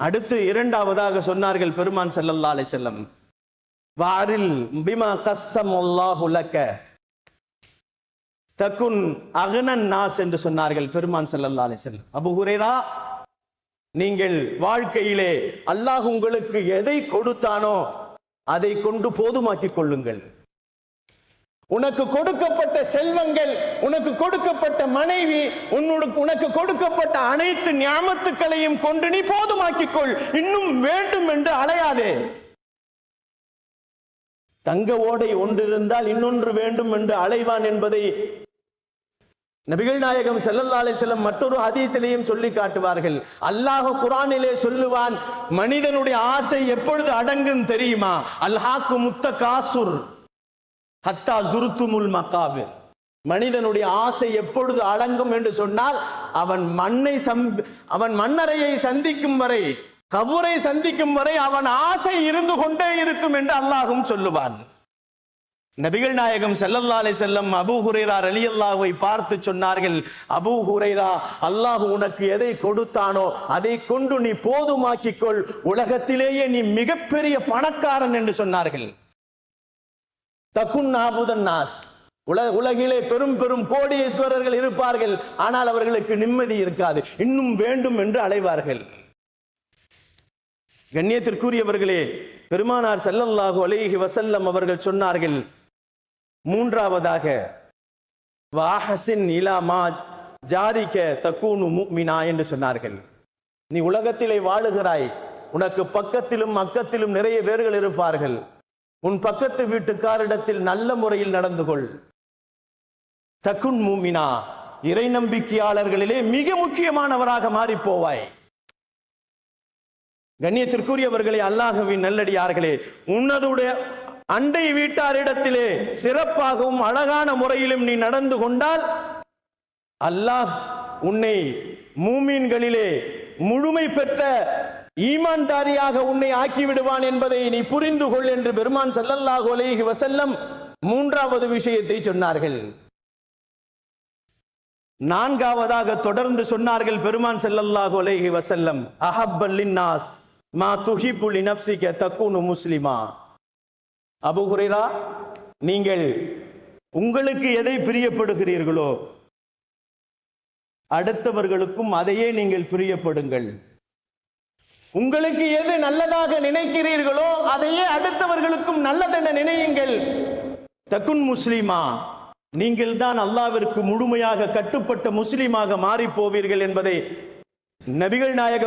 அடுத்து இரண்டாவதாக சொன்னார்கள் பெருமான் ஸல்லல்லாஹு அலைஹி வஸல்லம், வாரில் பிமா கஸ்ஸமல்லாஹு லக தகுன் அக்னன் நாஸ் என்று சொன்னார்கள் பெருமான் ஸல்லல்லாஹு அலைஹி வஸல்லம். அபூ ஹுரைரா, நீங்கள் வாழ்க்கையிலே அல்லாஹ் உங்களுக்கு எதை கொடுத்தானோ அதை கொண்டு போதுமாக்கிக் கொள்ளுங்கள். உனக்கு கொடுக்கப்பட்ட செல்வங்கள், உனக்கு கொடுக்கப்பட்ட மனைவி, உனக்கு கொடுக்கப்பட்ட அனைத்து நியாமத்துக்களையும் கொண்டு நீ போதுமாக்கிக் கொள். இன்னும் வேண்டும் என்று அலையாதே. தங்க ஓடை ஒன்றிருந்தால் இன்னொன்று வேண்டும் என்று அலைவான் என்பதை நபிகள் நாயகம் ஸல்லல்லாஹு அலைஹி வஸல்லம் மற்றொரு ஹதீஸிலேயும் சொல்லி காட்டுவார்கள். அல்லாஹ் குர்ஆனிலே சொல்லுவான், மனிதனுடைய ஆசை எப்பொழுது அடங்கும் தெரியுமா? அல்ஹாக்கு முத்தகாசுர் ஹத்தா ஜுர்துமுல் மகாபிர். மனிதனுடைய ஆசை எப்பொழுது அடங்கும் என்று சொன்னால், அவன் மன்னரையை சந்திக்கும் வரை, கபூரை சந்திக்கும் வரை அவன் ஆசை இருந்து கொண்டே இருக்கும் என்று அல்லாஹ்வும் சொல்லுவான். நபிகள் நாயகம் ஸல்லல்லாஹு அலைஹி வஸல்லம் அபூ ஹுரைரா ரலியல்லாஹுவை பார்த்து சொன்னார்கள், அபூ ஹுரைரா, அல்லாஹ் உனக்கு எதை கொடுத்தானோ அதை கொண்டு நீ போதுமாக்கிக் கொள். உலகத்திலேயே நீ மிகப்பெரிய பணக்காரன் என்று சொன்னார்கள். தகுன் ஆபுதன் நாஸ். உலகிலே பெரும் பெரும் கோடீஸ்வரர்கள் இருப்பார்கள், ஆனால் அவர்களுக்கு நிம்மதி இருக்காது, இன்னும் வேண்டும் என்று அலைவார்கள். கண்ணியத்திற்குரியவர்களே, பெருமானார் ஸல்லல்லாஹு அலைஹி வஸல்லம் அவர்கள் சொன்னார்கள், மூன்றாவதாக, வாஹசின் இலா மா ஜாரிக தகூனு முஃமினா என்று சொன்னார்கள். நீ உலகத்திலே வாழுகிறாய், உனக்கு பக்கத்திலும் அக்கத்திலும் நிறைய பேர்கள் இருப்பார்கள். உன் பக்கத்து வீட்டுக்காரிடத்தில் நல்ல முறையில் நடந்து கொள். தகுன் முஃமினா, இறை நம்பிக்கையாளர்களிலே மிக முக்கியமானவராக மாறி போவாய். கண்ணியத்திற்குரியவர்களே, அல்லாஹ்வின் நல்லடியார்களே, உன்னதுடைய அண்டை வீட்டாரிடத்திலே சிறப்பாகவும் அழகான முறையிலும் நீ நடந்து கொண்டால் அல்லாஹ் உன்னை மூமீன்களிலே முழுமை பெற்ற ஈமான்தாரியாக உன்னை ஆக்கிவிடுவான் என்பதை நீ புரிந்து கொள் என்று பெருமான் ஸல்லல்லாஹு அலைஹி வஸல்லம் மூன்றாவது விஷயத்தை சொன்னார்கள். நான்காவதாக தொடர்ந்து சொன்னார்கள் பெருமான் ஸல்லல்லாஹு அலைஹி வஸல்லம், அஹப்பல் லின்னாஸ் மா துஹிப்பு லினஃப்ஸிக தகூனு முஸ்லிமா. அபூ ஹுரைரா, நீங்கள் உங்களுக்கு எதை பிரியப்படுகிறீர்களோ அடுத்தவர்களுக்கும் அதையே நீங்கள் பிரியப்படுங்கள். உங்களுக்கு எது நல்லதாக நினைக்கிறீர்களோ அதையே அடுத்தவர்களுக்கும் நல்லதென நினையுங்கள். தகுன் முஸ்லிமா, நீங்கள் தான் அல்லாஹ்விற்கு முழுமையாக கட்டுப்பட்ட முஸ்லிமாக மாறி போவீர்கள் என்பதை நபிகள் நாயகம்